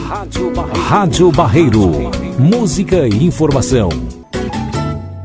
Rádio Barreiro. Música e informação.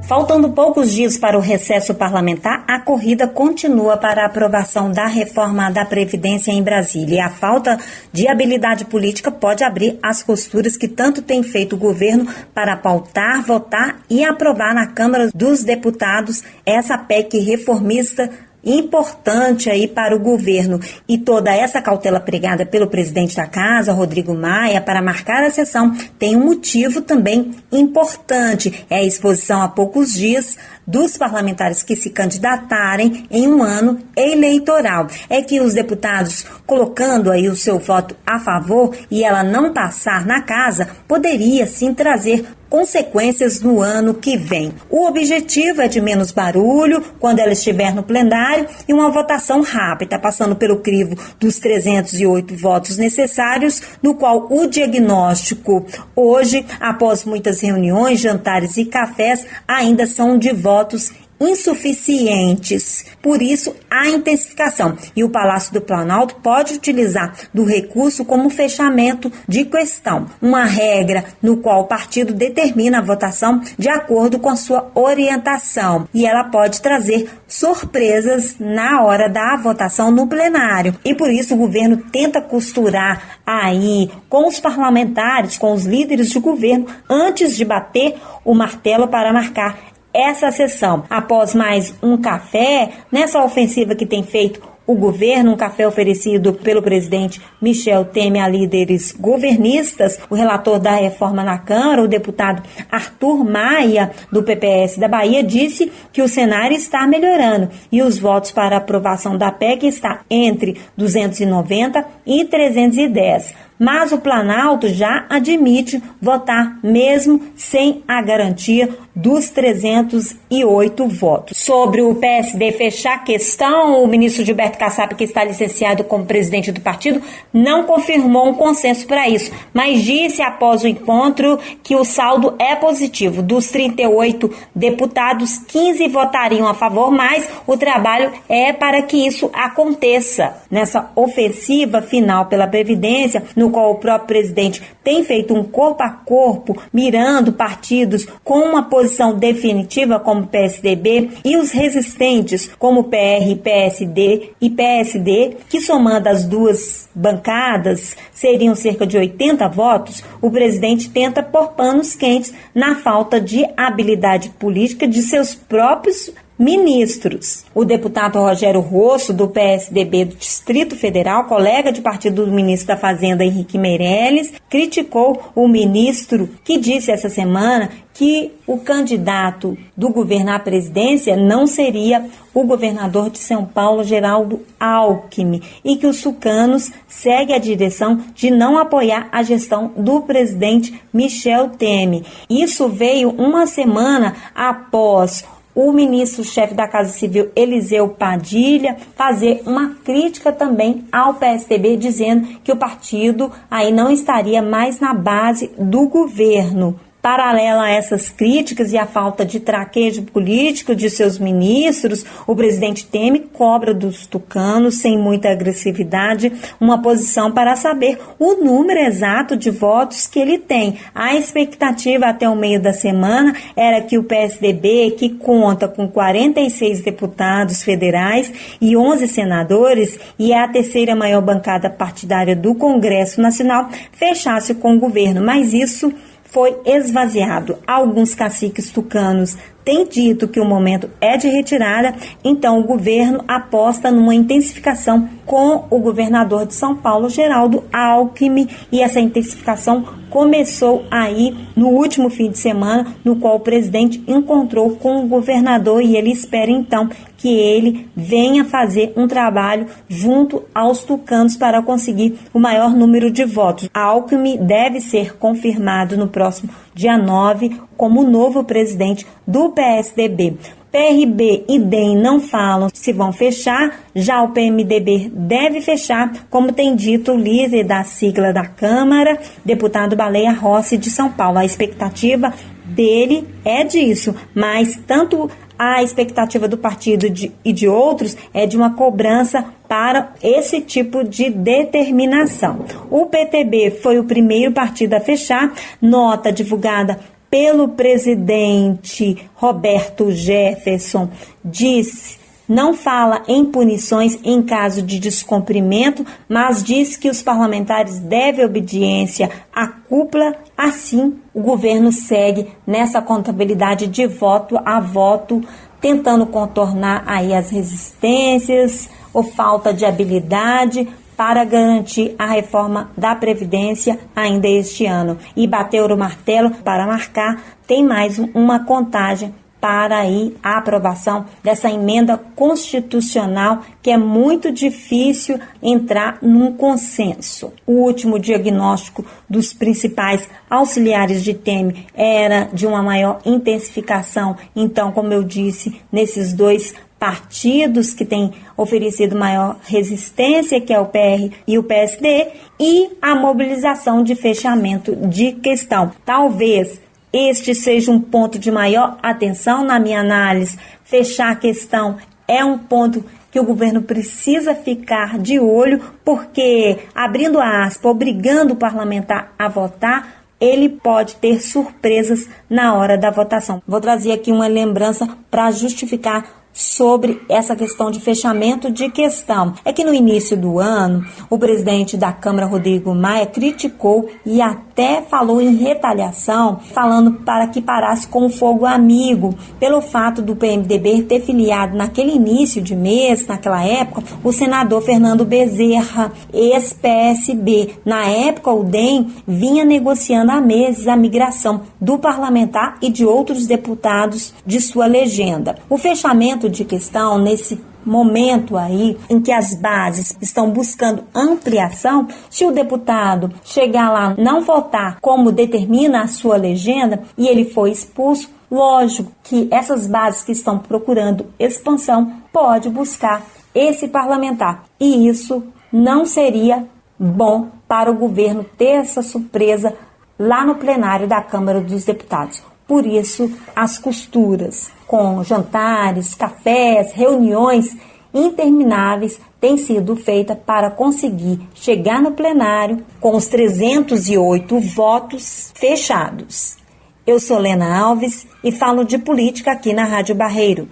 Faltando poucos dias para o recesso parlamentar, a corrida continua para a aprovação da reforma da Previdência em Brasília. E a falta de habilidade política pode abrir as costuras que tanto tem feito o governo para pautar, votar e aprovar na Câmara dos Deputados essa PEC reformista importante aí para o governo. E toda essa cautela pregada pelo presidente da casa, Rodrigo Maia, para marcar a sessão tem um motivo também importante. É a exposição há poucos dias dos parlamentares que se candidatarem em um ano eleitoral. É que os deputados, colocando aí o seu voto a favor e ela não passar na casa, poderia sim trazer consequências no ano que vem. O objetivo é de menos barulho quando ela estiver no plenário e uma votação rápida, passando pelo crivo dos 308 votos necessários, no qual o diagnóstico hoje, após muitas reuniões, jantares e cafés, ainda são de votos insuficientes. Por isso, a intensificação. E o Palácio do Planalto pode utilizar do recurso como fechamento de questão, uma regra no qual o partido determina a votação de acordo com a sua orientação. E ela pode trazer surpresas na hora da votação no plenário. E por isso o governo tenta costurar aí com os parlamentares, com os líderes de governo, antes de bater o martelo para marcar essa sessão. Após mais um café, nessa ofensiva que tem feito o governo, um café oferecido pelo presidente Michel Temer a líderes governistas, o relator da reforma na Câmara, o deputado Arthur Maia, do PPS da Bahia, disse que o cenário está melhorando e os votos para aprovação da PEC está entre 290 e 310. Mas o Planalto já admite votar mesmo sem a garantia dos 308 votos. Sobre o PSD fechar a questão, o ministro Gilberto Kassab, que está licenciado como presidente do partido, não confirmou um consenso para isso, mas disse após o encontro que o saldo é positivo. Dos 38 deputados, 15 votariam a favor, mas o trabalho é para que isso aconteça. Nessa ofensiva final pela Previdência, no qual o próprio presidente tem feito um corpo a corpo, mirando partidos com uma posição definitiva como o PSDB e os resistentes como PR, PSD e PSD, que somando as duas bancadas seriam cerca de 80 votos, o presidente tenta pôr panos quentes na falta de habilidade política de seus próprios ministros. O deputado Rogério Rosso, do PSDB do Distrito Federal, colega de partido do ministro da Fazenda Henrique Meirelles, criticou o ministro que disse essa semana que o candidato do governo à presidência não seria o governador de São Paulo, Geraldo Alckmin, e que os tucanos seguem a direção de não apoiar a gestão do presidente Michel Temer. Isso veio uma semana após o ministro-chefe da Casa Civil, Eliseu Padilha, fazer uma crítica também ao PSDB, dizendo que o partido aí não estaria mais na base do governo. Paralela a essas críticas e a falta de traquejo político de seus ministros, o presidente Temer cobra dos tucanos, sem muita agressividade, uma posição para saber o número exato de votos que ele tem. A expectativa até o meio da semana era que o PSDB, que conta com 46 deputados federais e 11 senadores, e é a terceira maior bancada partidária do Congresso Nacional, fechasse com o governo, mas isso foi esvaziado. Alguns caciques tucanos têm dito que o momento é de retirada, então o governo aposta numa intensificação com o governador de São Paulo, Geraldo Alckmin, e essa intensificação começou aí no último fim de semana, no qual o presidente encontrou com o governador e ele espera então que ele venha fazer um trabalho junto aos tucanos para conseguir o maior número de votos. Alckmin deve ser confirmado no próximo dia 9 como novo presidente do PSDB. PRB e DEM não falam se vão fechar, já o PMDB deve fechar, como tem dito o líder da sigla da Câmara, deputado Baleia Rossi de São Paulo. A expectativa dele é disso, mas tanto a expectativa do partido e de outros é de uma cobrança para esse tipo de determinação. O PTB foi o primeiro partido a fechar. Nota divulgada pelo presidente Roberto Jefferson disse: não fala em punições em caso de descumprimento, mas diz que os parlamentares devem obediência à cúpula. Assim, o governo segue nessa contabilidade de voto a voto, tentando contornar aí as resistências ou falta de habilidade para garantir a reforma da Previdência ainda este ano. E bateu o martelo para marcar, tem mais uma contagem para aí a aprovação dessa emenda constitucional, que é muito difícil entrar num consenso. O último diagnóstico dos principais auxiliares de Temer era de uma maior intensificação. Então, como eu disse, nesses dois partidos que têm oferecido maior resistência, que é o PR e o PSD, e a mobilização de fechamento de questão. Talvez este seja um ponto de maior atenção na minha análise. Fechar a questão é um ponto que o governo precisa ficar de olho, porque, abrindo aspas, obrigando o parlamentar a votar, ele pode ter surpresas na hora da votação. Vou trazer aqui uma lembrança para justificar sobre essa questão de fechamento de questão. É que no início do ano, o presidente da Câmara, Rodrigo Maia, criticou e até falou em retaliação, falando para que parasse com o fogo amigo, pelo fato do PMDB ter filiado naquele início de mês, naquela época, o senador Fernando Bezerra, ex-PSB. Na época, o DEM vinha negociando há meses a migração do parlamentar e de outros deputados de sua legenda. O fechamento de questão nesse momento aí em que as bases estão buscando ampliação, se o deputado chegar lá não votar como determina a sua legenda e ele for expulso, lógico que essas bases que estão procurando expansão pode buscar esse parlamentar, e isso não seria bom para o governo ter essa surpresa lá no plenário da Câmara dos Deputados. Por isso, as costuras com jantares, cafés, reuniões intermináveis têm sido feitas para conseguir chegar no plenário com os 308 votos fechados. Eu sou Lena Alves e falo de política aqui na Rádio Barreiro.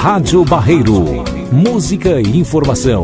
Rádio Barreiro. Música e informação.